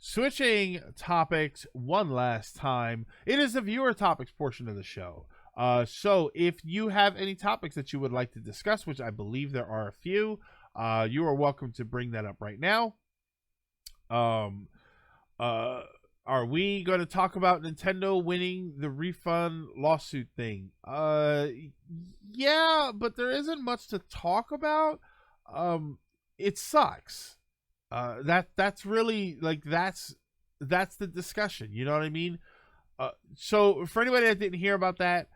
Switching topics one last time, it is the viewer topics portion of the show. So if you have any topics that you would like to discuss, which I believe there are a few, you are welcome to bring that up right now. Um, are we going to talk about Nintendo winning the refund lawsuit thing? Yeah, but there isn't much to talk about. It sucks. That's really like that's the discussion. You know what I mean? So for anybody that didn't hear about that,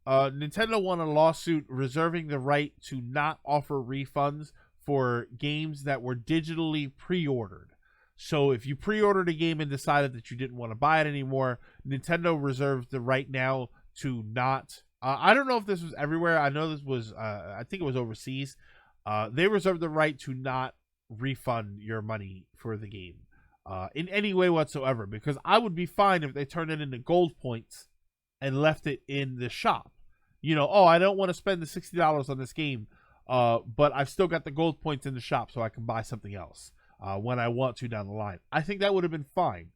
Nintendo won a lawsuit reserving the right to not offer refunds for games that were digitally pre-ordered. So if you pre-ordered a game and decided that you didn't want to buy it anymore, Nintendo reserves the right now to not. I don't know if this was everywhere. I know this was. I think it was overseas. They reserve the right to not refund your money for the game in any way whatsoever, because I would be fine if they turned it into gold points and left it in the shop. You know, oh, I don't want to spend the $60 on this game, but I've still got the gold points in the shop so I can buy something else when I want to down the line. I think that would have been fine,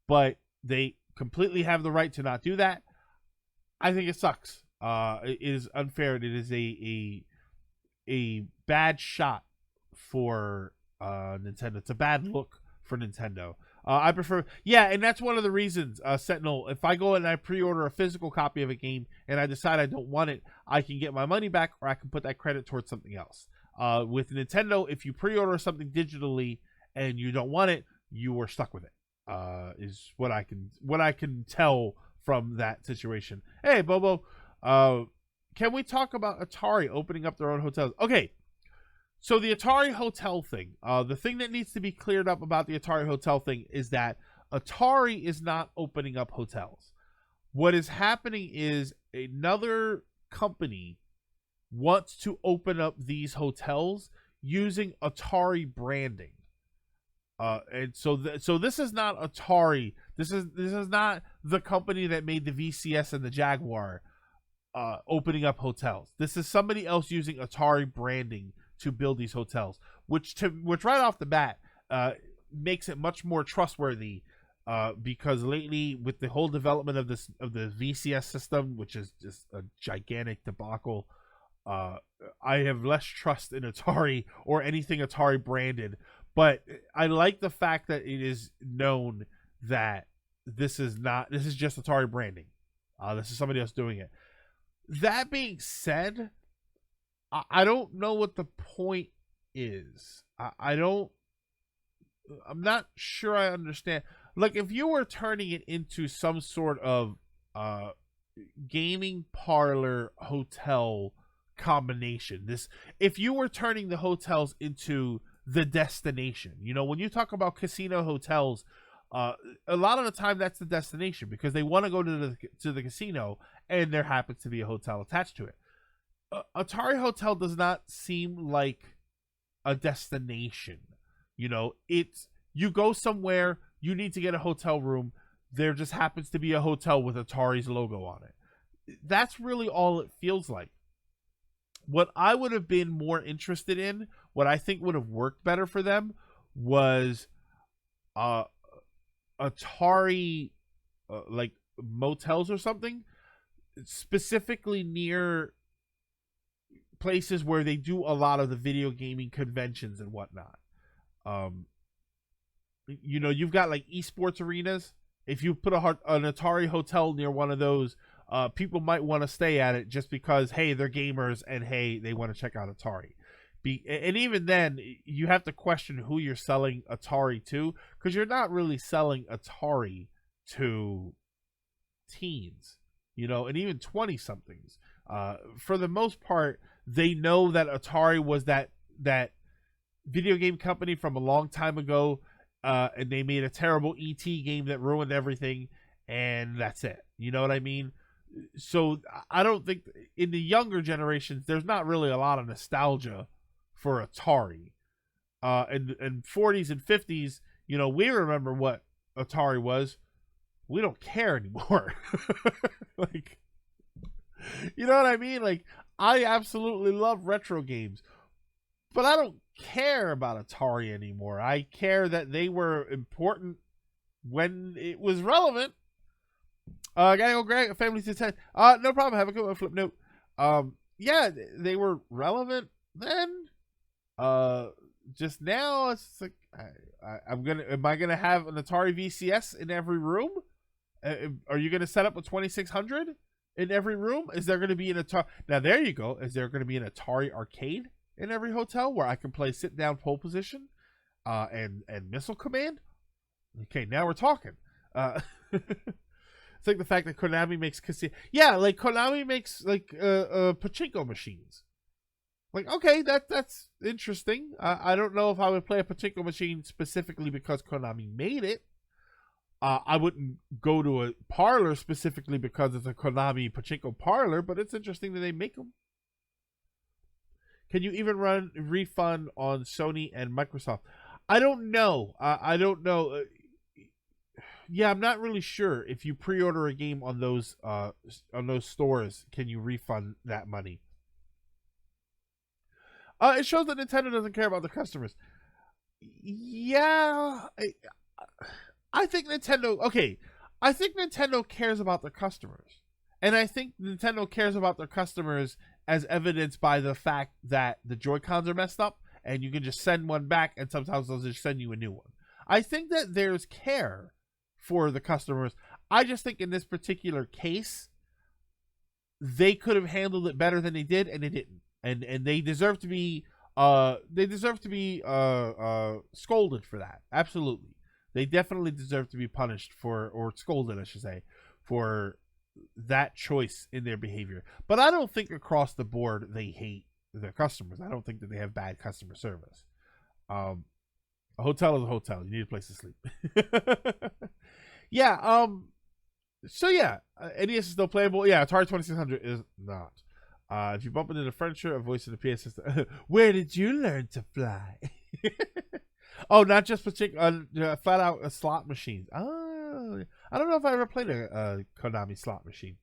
but they completely have the right to not do that. I think it sucks. It is unfair. It is a bad shot for Nintendo. It's a bad look for Nintendo. I prefer, and that's one of the reasons, Sentinel, if I go and I pre-order a physical copy of a game and I decide I don't want it, I can get my money back, or I can put that credit towards something else. With Nintendo, if you pre-order something digitally and you don't want it, you are stuck with it. Is what I can tell from that situation. Hey, Bobo, can we talk about Atari opening up their own hotels? Okay. So the Atari hotel thing, the thing that needs to be cleared up about the Atari hotel thing is that Atari is not opening up hotels. What is happening is another company wants to open up these hotels using Atari branding. And so this is not Atari. This is not the company that made the VCS and the Jaguar opening up hotels. This is somebody else using Atari branding to build these hotels, which right off the bat makes it much more trustworthy, because lately with the whole development of the VCS system, which is just a gigantic debacle, I have less trust in Atari or anything Atari branded. But I like the fact that it is known that this is just Atari branding. This is somebody else doing it. That being said, I don't know what the point is. I'm not sure I understand. Like, if you were turning it into some sort of gaming parlor hotel combination, if you were turning the hotels into the destination, you know, when you talk about casino hotels, a lot of the time that's the destination because they want to go to the casino, and there happens to be a hotel attached to it. Atari Hotel does not seem like a destination. You know, you go somewhere, you need to get a hotel room, there just happens to be a hotel with Atari's logo on it. That's really all it feels like. What I would have been more interested in, what I think would have worked better for them, was Atari like motels or something, specifically near places where they do a lot of the video gaming conventions and whatnot. You know, you've got like esports arenas. If you put an Atari hotel near one of those, people might want to stay at it just because, hey, they're gamers and hey, they want to check out Atari. And even then, you have to question who you're selling Atari to, because you're not really selling Atari to teens, you know, and even 20-somethings. For the most part, they know that Atari was that video game company from a long time ago, and they made a terrible E.T. game that ruined everything, and that's it. You know what I mean? So I don't think in the younger generations, there's not really a lot of nostalgia for Atari. And 40s and 50s, you know, we remember what Atari was. We don't care anymore. Like, you know what I mean? Like, I absolutely love retro games, but I don't care about Atari anymore. I care that they were important when it was relevant. Gotta go, Greg. Family to 10. No problem. Have a good one. Flip note. Yeah, they were relevant then. Just now it's like am I gonna have an Atari VCS in every room? Are you gonna set up a 2600 in every room? Is there gonna be an Atari? Now there you go. Is there gonna be an Atari arcade in every hotel where I can play sit down pole position, and missile command? Okay, now we're talking. It's like the fact that Konami makes casino. Yeah, like Konami makes like pachinko machines. Like, okay, that's interesting. I don't know if I would play a pachinko machine specifically because Konami made it. I wouldn't go to a parlor specifically because it's a Konami pachinko parlor, but it's interesting that they make them. Can you even run refund on Sony and Microsoft? I don't know. I don't know. Yeah, I'm not really sure. If you pre-order a game on those stores, can you refund that money? It shows that Nintendo doesn't care about the customers. Yeah, I think Nintendo. Okay, I think Nintendo cares about their customers, and I think Nintendo cares about their customers as evidenced by the fact that the Joy-Cons are messed up, and you can just send one back, and sometimes they'll just send you a new one. I think that there's care for the customers. I just think in this particular case, they could have handled it better than they did, and they didn't. And they deserve to be scolded for that. Absolutely. They definitely deserve to be punished for, or scolded, I should say, for that choice in their behavior. But I don't think across the board they hate their customers. I don't think that they have bad customer service. A hotel is a hotel. You need a place to sleep. Yeah. So yeah, NES is still playable. Yeah, Atari 2600 is not. If you bump into the furniture, a voice in the PA system. Where did you learn to fly? Oh, not just flat out slot machines. Oh, I don't know if I ever played a Konami slot machine.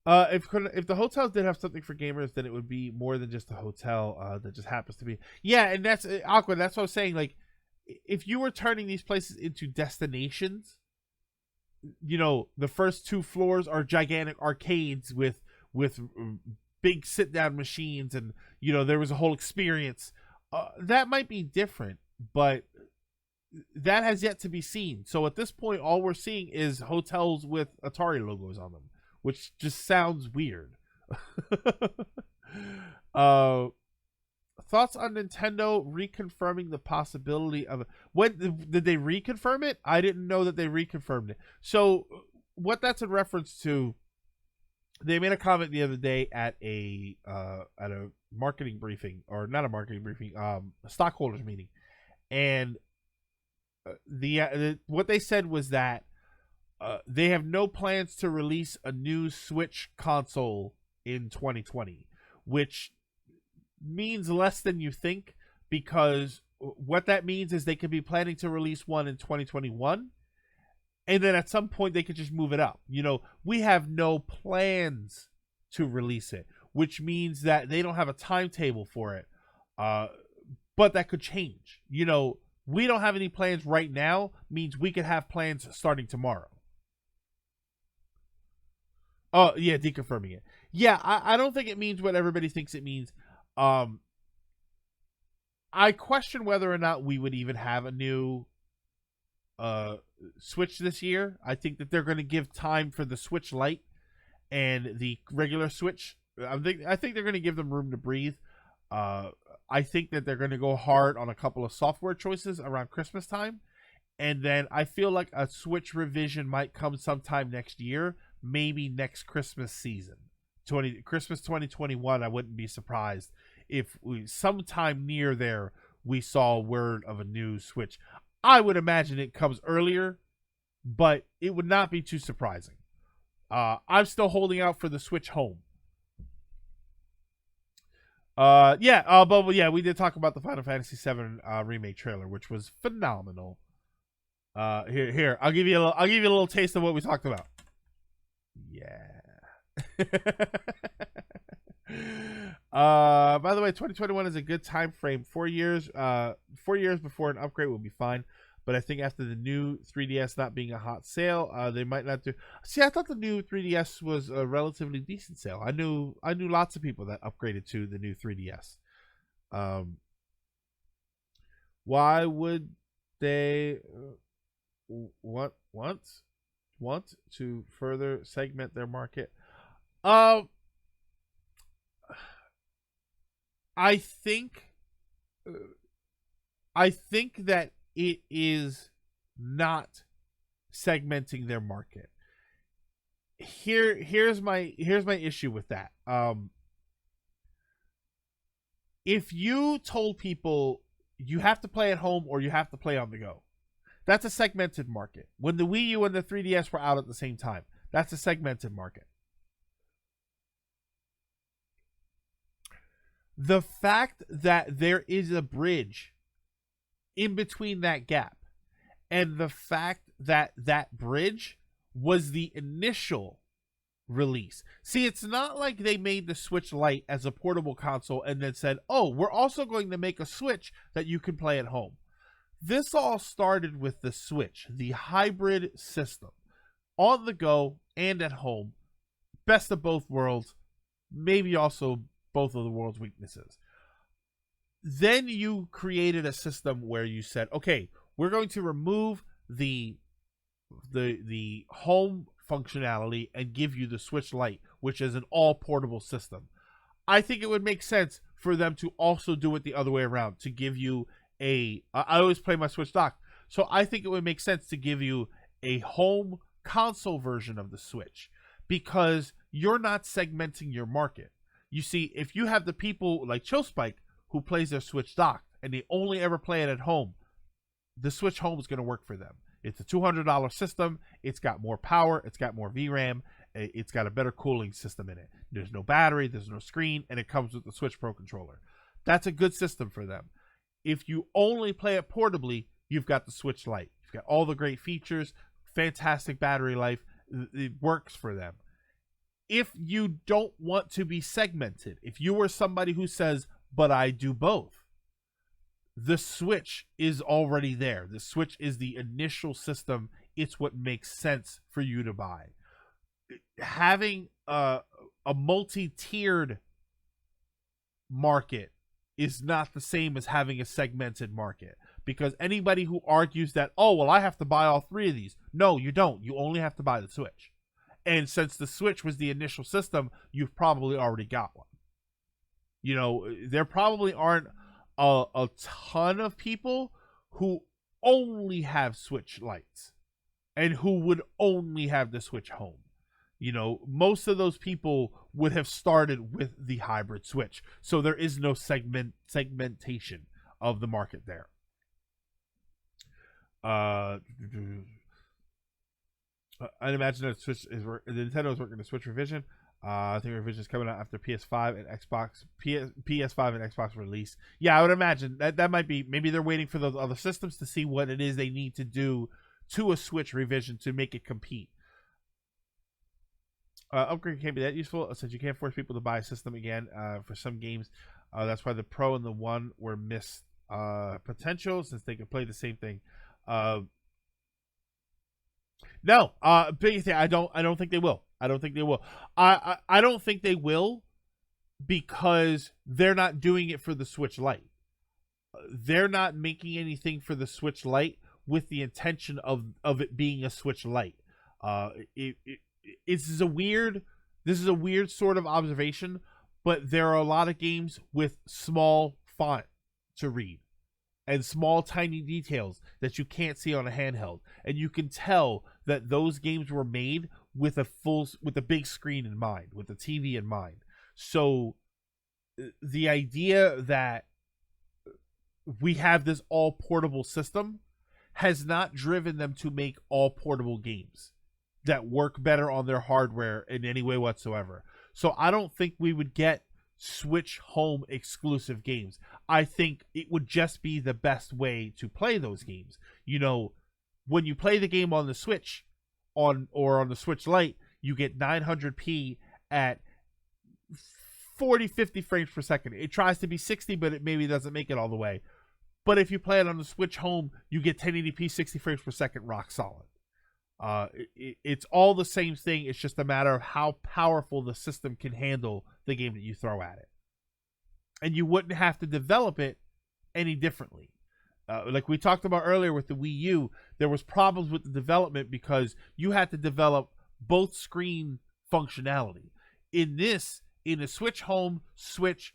If the hotels did have something for gamers, then it would be more than just a hotel that just happens to be. Yeah, and that's awkward. That's what I was saying. Like, if you were turning these places into destinations, you know, the first 2 floors are gigantic arcades with big sit-down machines, and you know there was a whole experience. That might be different, but that has yet to be seen. So at this point, all we're seeing is hotels with Atari logos on them, which just sounds weird. Thoughts on Nintendo reconfirming the possibility of when did they reconfirm it? I didn't know that they reconfirmed it. So what that's in reference to, they made a comment the other day at a marketing briefing, or not a marketing briefing, a stockholders meeting, and what they said was that they have no plans to release a new Switch console in 2020, which means less than you think, because what that means is they could be planning to release one in 2021, and then at some point they could just move it up. You know, we have no plans to release it, which means that they don't have a timetable for it. But that could change. You know, we don't have any plans right now means we could have plans starting tomorrow. Oh, yeah, deconfirming it. Yeah, I don't think it means what everybody thinks it means. I question whether or not we would even have a new Switch this year. I think that they're going to give time for the Switch Lite and the regular Switch. I think they're going to give them room to breathe. I think that they're going to go hard on a couple of software choices around Christmas time, and then I feel like a Switch revision might come sometime next year, maybe next Christmas season. Christmas 2021, I wouldn't be surprised if sometime near there we saw word of a new Switch. I would imagine it comes earlier, but it would not be too surprising. I'm still holding out for the Switch Home. But yeah, we did talk about the Final Fantasy VII remake trailer, which was phenomenal. Here, I'll give you a little taste of what we talked about. Yeah. By the way, 2021 is a good time frame. 4 years before an upgrade will be fine. but I think after the new 3DS not being a hot sale, they might not do. See, I thought the new 3DS was a relatively decent sale. I knew lots of people that upgraded to the new 3DS. Why would they want to further segment their market? I think that it is not segmenting their market. Here's my issue with that. If you told people you have to play at home or you have to play on the go, that's a segmented market. When the Wii U and the 3DS were out at the same time, that's a segmented market. The fact that there is a bridge in between that gap, and the fact that that bridge was the initial release. See, it's not like they made the Switch Lite as a portable console and then said, oh, we're also going to make a Switch that you can play at home. This all started with the Switch, the hybrid system, on the go and at home. Best of both worlds, maybe also both of the world's weaknesses. Then you created a system where you said, okay, we're going to remove the home functionality and give you the Switch Lite, which is an all portable system. I think it would make sense for them to also do it the other way around, to give you I always play my Switch dock, so I think it would make sense to give you a home console version of the Switch, because you're not segmenting your market. You see, if you have the people like Chillspike who plays their Switch dock and they only ever play it at home, the Switch Home is going to work for them. It's a $200 system. It's got more power. It's got more VRAM. It's got a better cooling system in it. There's no battery. There's no screen. And it comes with the Switch Pro controller. That's a good system for them. If you only play it portably, you've got the Switch Lite. You've got all the great features, fantastic battery life. It works for them. If you don't want to be segmented, if you are somebody who says, but I do both, the Switch is already there. The Switch is the initial system. It's what makes sense for you to buy. Having a multi-tiered market is not the same as having a segmented market, because anybody who argues that, oh, well, I have to buy all three of these. No, you don't. You only have to buy the Switch. And since the Switch was the initial system, you've probably already got one. You know, there probably aren't a ton of people who only have Switch Lites and who would only have the Switch Home. You know, most of those people would have started with the hybrid Switch. So there is no segmentation of the market there. I'd imagine that Nintendo is working the Switch revision. I think revision is coming out after PS5 and PS5 and Xbox release. Yeah, I would imagine that might be, maybe they're waiting for those other systems to see what it is they need to do to a Switch revision to make it compete. Upgrade can't be that useful since you can't force people to buy a system again for some games. That's why the Pro and the One were missed potential, since they could play the same thing. No, big thing. I don't think they will. I don't think they will. I don't think they will, because they're not doing it for the Switch Lite. They're not making anything for the Switch Lite with the intention of it being a Switch Lite. This is a weird sort of observation, but there are a lot of games with small font to read and small tiny details that you can't see on a handheld, and you can tell that those games were made with a big screen in mind, with a TV in mind. So the idea that we have this all portable system has not driven them to make all portable games that work better on their hardware in any way whatsoever. So I don't think we would get Switch Home exclusive games. I think it would just be the best way to play those games. You know, when you play the game on the Switch on the Switch Lite, you get 900p at 40-50 frames per second. It tries to be 60, but it maybe doesn't make it all the way. But if you play it on the Switch Home, you get 1080p 60 frames per second rock solid. It's all the same thing. It's just a matter of how powerful the system can handle the game that you throw at it. And you wouldn't have to develop it any differently. Like we talked about earlier with the Wii U, there was problems with the development because you had to develop both screen functionality. In a Switch Home, Switch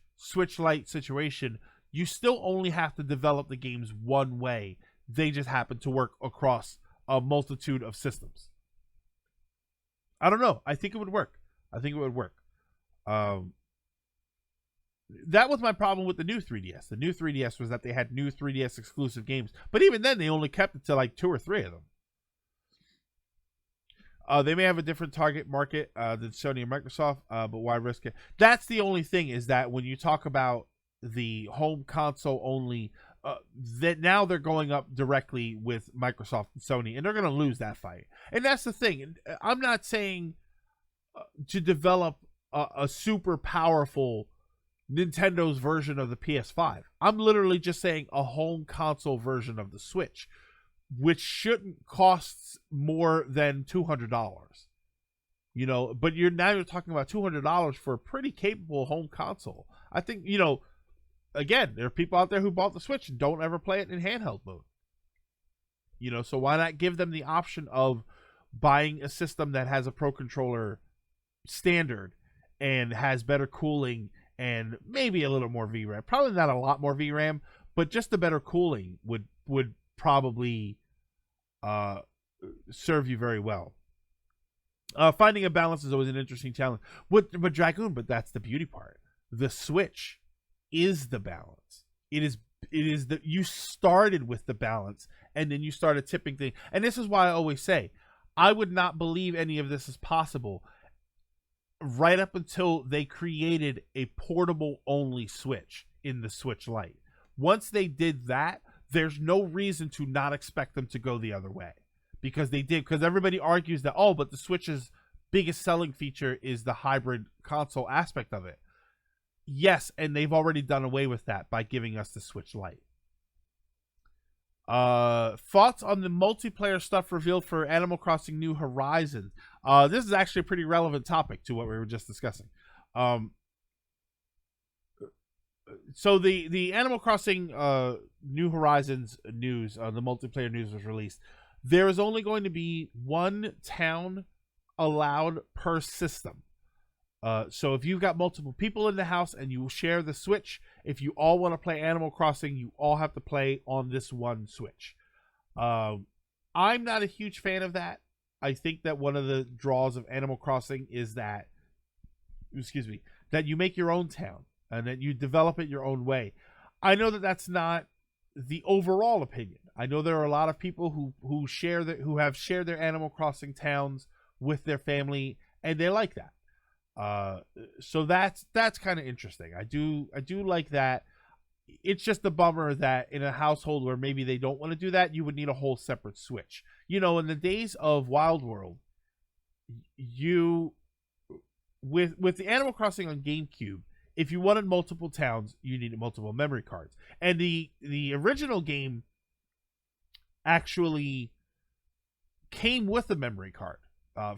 Lite situation, you still only have to develop the games one way. They just happen to work across a multitude of systems. I don't know. I think it would work. That was my problem with the new 3DS. The new 3DS was that they had new 3DS exclusive games. But even then, they only kept it to like 2 or 3 of them. They may have a different target market than Sony and Microsoft, but why risk it? That's the only thing, is that when you talk about the home console only, that now they're going up directly with Microsoft and Sony, and they're going to lose that fight. And that's the thing. I'm not saying to develop a super powerful Nintendo's version of the PS5. I'm literally just saying a home console version of the Switch, which shouldn't cost more than $200. But you're talking about $200 for a pretty capable home console. I think, again, there are people out there who bought the Switch and don't ever play it in handheld mode. So why not give them the option of buying a system that has a Pro Controller standard and has better cooling and maybe a little more VRAM. Probably not a lot more VRAM, but just the better cooling would probably serve you very well. Finding a balance is always an interesting challenge. But Dragoon, but that's the beauty part. The Switch is the balance. It is that you started with the balance and then you started tipping things. And this is why I always say, I would not believe any of this is possible right up until they created a portable only Switch in the Switch Lite. Once they did that, there's no reason to not expect them to go the other way, because they did. Because everybody argues that, but the Switch's biggest selling feature is the hybrid console aspect of it. Yes, and they've already done away with that by giving us the Switch Lite. Thoughts on the multiplayer stuff revealed for Animal Crossing New Horizons? This is actually a pretty relevant topic to what we were just discussing. So the Animal Crossing New Horizons news, the multiplayer news was released. There is only going to be one town allowed per system. So if you've got multiple people in the house and you share the Switch, if you all want to play Animal Crossing, you all have to play on this one Switch. I'm not a huge fan of that. I think that one of the draws of Animal Crossing is that you make your own town and that you develop it your own way. I know that that's not the overall opinion. I know there are a lot of people who have shared their Animal Crossing towns with their family, and they like that. So that's kind of interesting. I do like that. It's just a bummer that in a household where maybe they don't want to do that, you would need a whole separate Switch. In the days of Wild World, with the Animal Crossing on GameCube, if you wanted multiple towns, you needed multiple memory cards. And the original game actually came with a memory card.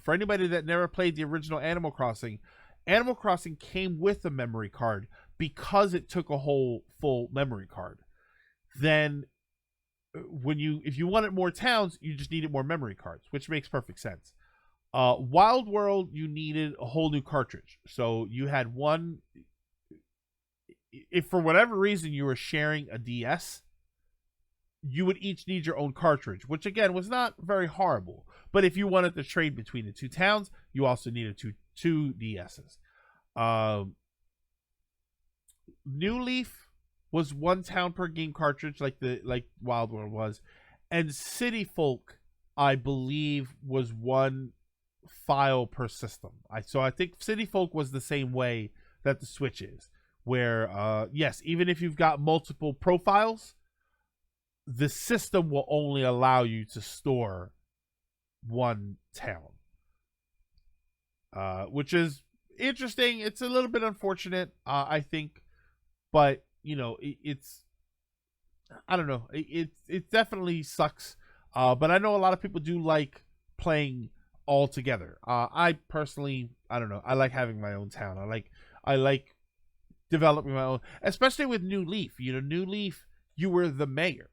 For anybody that never played the original Animal Crossing came with a memory card because it took a whole full memory card. Then if you wanted more towns, you just needed more memory cards, which makes perfect sense. Wild World, you needed a whole new cartridge. So you had one. If for whatever reason you were sharing a DS, you would each need your own cartridge, which again was not very horrible. But if you wanted to trade between the two towns, you also needed two DSs. New Leaf was one town per game cartridge, like Wild World was, and City Folk, I believe, was one file per system. So I think City Folk was the same way that the Switch is, where yes, even if you've got multiple profiles, the system will only allow you to store one town, which is interesting. It's a little bit unfortunate, I think, but it's I don't know. It definitely sucks. But I know a lot of people do like playing all together. I personally, I don't know. I like having my own town. I like developing my own, especially with New Leaf. You know, New Leaf, you were the mayor.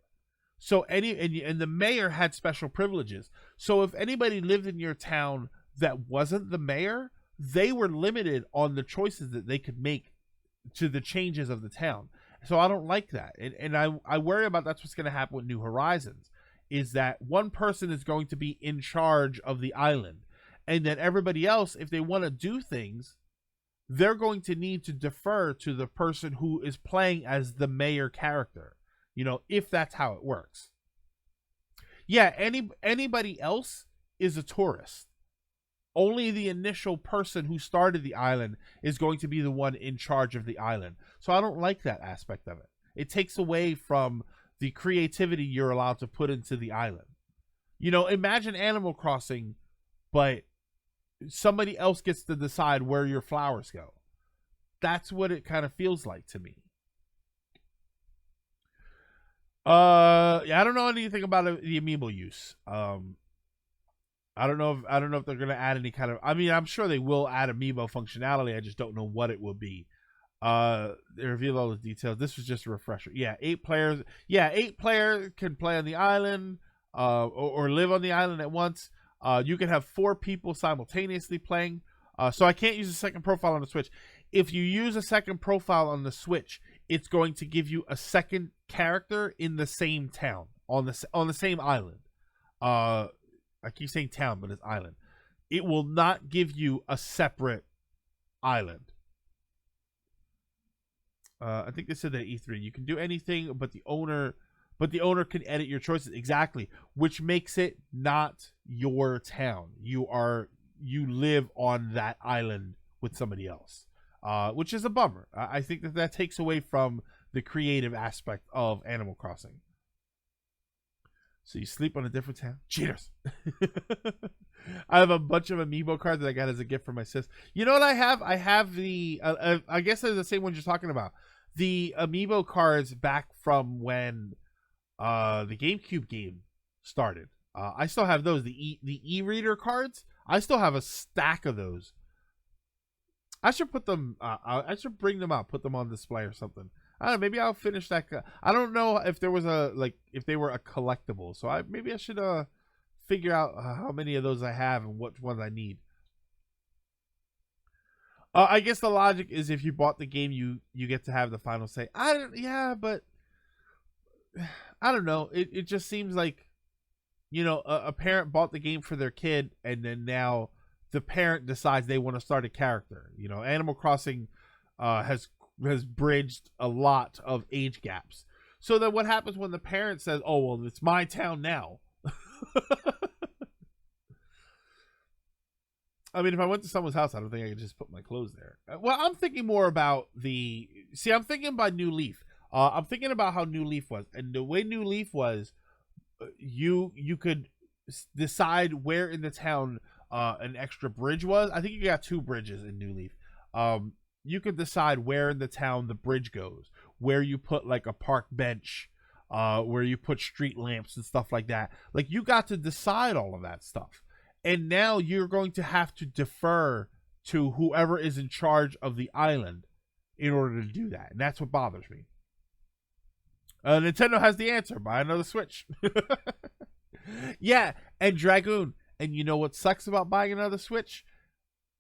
So and the mayor had special privileges. So if anybody lived in your town that wasn't the mayor, they were limited on the choices that they could make to the changes of the town. So I don't like that. And I worry about that's what's going to happen with New Horizons, is that one person is going to be in charge of the island. And then everybody else, if they want to do things, they're going to need to defer to the person who is playing as the mayor character. You know, if that's how it works. Yeah, anybody else is a tourist. Only the initial person who started the island is going to be the one in charge of the island. So I don't like that aspect of it. It takes away from the creativity you're allowed to put into the island. You know, imagine Animal Crossing, but somebody else gets to decide where your flowers go. That's what it kind of feels like to me. Yeah, I don't know anything about the amiibo use. I don't know if they're gonna add any kind of. I mean, I'm sure they will add amiibo functionality. I just don't know what it will be. They revealed all the details. This was just a refresher. Yeah, 8 players. Yeah, 8 players can play on the island, or live on the island at once. You can have 4 people simultaneously playing. So I can't use a second profile on the Switch. If you use a second profile on the Switch, it's going to give you a second character in the same town on the same island. I keep saying town, but it's island. It will not give you a separate island. I think they said that at E3 you can do anything, but the owner can edit your choices. Exactly, which makes it not your town. You live on that island with somebody else, which is a bummer. I think that takes away from the creative aspect of Animal Crossing. So you sleep on a different town? Cheaters. I have a bunch of amiibo cards that I got as a gift from my sis. You know what I have? I have the, I guess they're the same ones you're talking about. The amiibo cards back from when the GameCube game started. I still have those. The e-reader cards. I still have a stack of those. I should put them, I should bring them out, put them on display or something. I don't know, maybe I'll finish that. I don't know if there was if they were a collectible. So maybe I should figure out how many of those I have and which ones I need. I guess the logic is if you bought the game, you get to have the final say. But I don't know. It just seems like, you know, a parent bought the game for their kid, and then now the parent decides they want to start a character. You know, Animal Crossing has bridged a lot of age gaps. So then what happens when the parent says, oh, well, it's my town now? I mean, if I went to someone's house, I don't think I could just put my clothes there. Well, I'm thinking more about I'm thinking about New Leaf. I'm thinking about how New Leaf was. And the way New Leaf was, you could decide where in the town an extra bridge was. I think you got 2 bridges in New Leaf. You could decide where in the town the bridge goes, where you put like a park bench, where you put street lamps and stuff like that. Like, you got to decide all of that stuff. And now you're going to have to defer to whoever is in charge of the island in order to do that. And that's what bothers me. Nintendo has the answer. Buy another Switch. Yeah, and Dragoon. And you know what sucks about buying another Switch?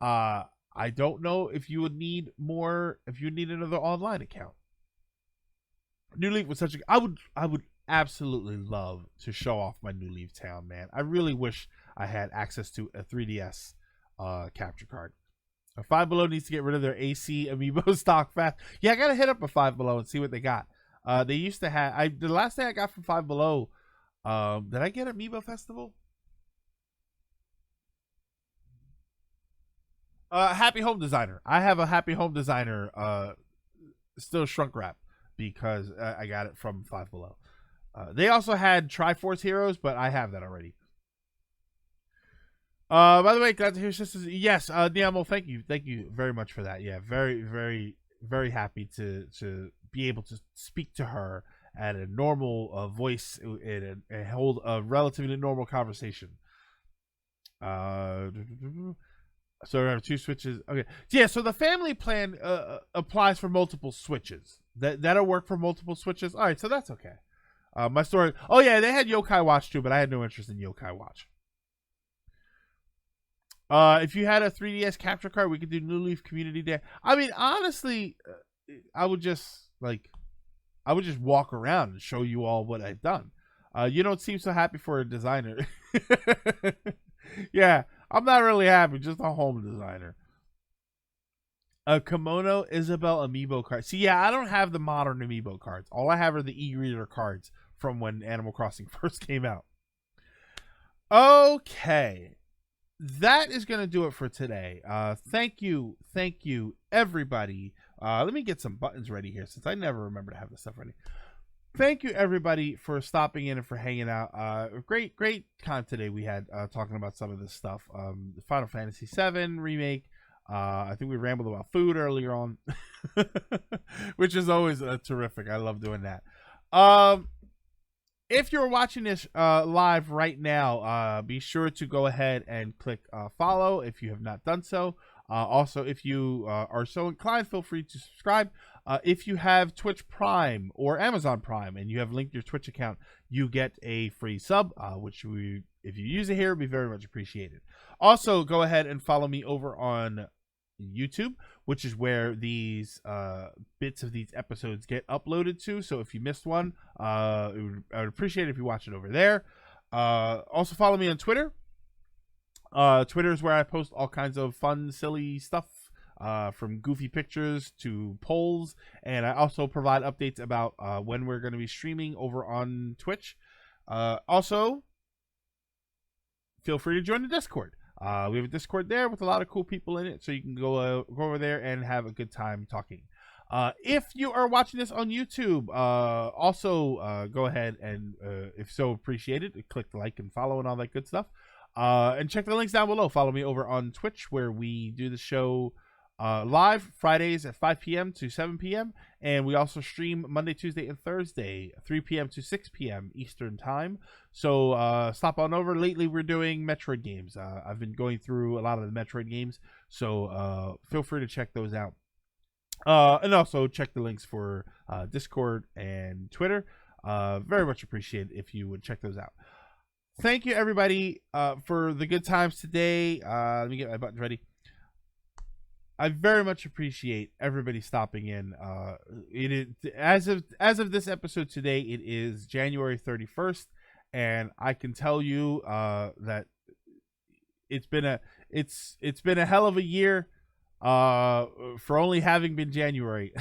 I don't know if you would need another online account. New Leaf was such a. I would absolutely love to show off my New Leaf town, man. I really wish I had access to a 3DS capture card. Five Below needs to get rid of their AC amiibo stock fast. Yeah, I gotta hit up a Five Below and see what they got. They used to have. The last thing I got from Five Below. Did I get Amiibo Festival? Happy Home Designer. I have a Happy Home Designer still shrunk wrap because I got it from Five Below. They also had Triforce Heroes, but I have that already. By the way, glad to hear sisters. Yes, Niamo, thank you very much for that. Yeah, very, very, very happy to be able to speak to her at a normal voice and hold a relatively normal conversation. So we have 2 switches. Okay, yeah. So the family plan applies for multiple switches. That'll work for multiple switches. All right, so that's okay. My story. Oh yeah, they had Yokai Watch too, but I had no interest in Yokai Watch. If you had a 3DS capture card, we could do New Leaf Community Day. I mean, honestly, I would just walk around and show you all what I've done. You don't seem so happy for a designer. Yeah, I'm not really happy. Just a home designer. A Kimono Isabelle amiibo card. See, yeah, I don't have the modern amiibo cards. All I have are the e-reader cards from when Animal Crossing first came out. Okay. That is going to do it for today. Thank you, everybody. Let me get some buttons ready here since I never remember to have this stuff ready. Thank you, everybody, for stopping in and for hanging out. Great time today we had talking about some of this stuff. The Final Fantasy VII remake. I think we rambled about food earlier on, which is always terrific. I love doing that. If you're watching this live right now, be sure to go ahead and click follow if you have not done so. Also, if you are so inclined, feel free to subscribe. If you have Twitch Prime or Amazon Prime and you have linked your Twitch account, you get a free sub, which if you use it here, would be very much appreciated. Also, go ahead and follow me over on YouTube, which is where these bits of these episodes get uploaded to. So if you missed one, I would appreciate it if you watch it over there. Also, follow me on Twitter. Twitter is where I post all kinds of fun, silly stuff, from goofy pictures to polls, and I also provide updates about when we're going to be streaming over on Twitch. Also, feel free to join the Discord. We have a Discord there with a lot of cool people in it, so you can go over there and have a good time talking. If you are watching this on YouTube, also go ahead and, if so appreciated, click the like and follow and all that good stuff. And check the links down below. Follow me over on Twitch, where we do the show live Fridays at 5 p.m. to 7 p.m. And we also stream Monday, Tuesday, and Thursday, 3 p.m. to 6 p.m. Eastern Time. So stop on over. Lately, we're doing Metroid games. I've been going through a lot of the Metroid games, so feel free to check those out. And also check the links for Discord and Twitter. Very much appreciate if you would check those out. Thank you, everybody, for the good times today. Let me get my buttons ready. I very much appreciate everybody stopping in. It is as of this episode today. It is January 31st, and I can tell you that it's been a hell of a year for only having been January.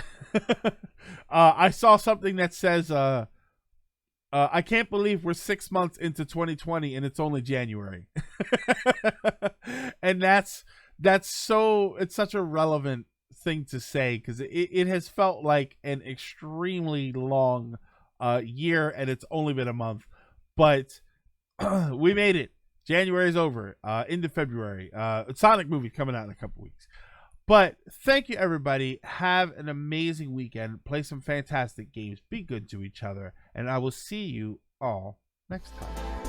I saw something that says I can't believe we're 6 months into 2020 and it's only January. And it's such a relevant thing to say, because it has felt like an extremely long year and it's only been a month. But we made it. January's over. Into February. Sonic movie coming out in a couple weeks. But thank you, everybody. Have an amazing weekend. Play some fantastic games. Be good to each other. And I will see you all next time.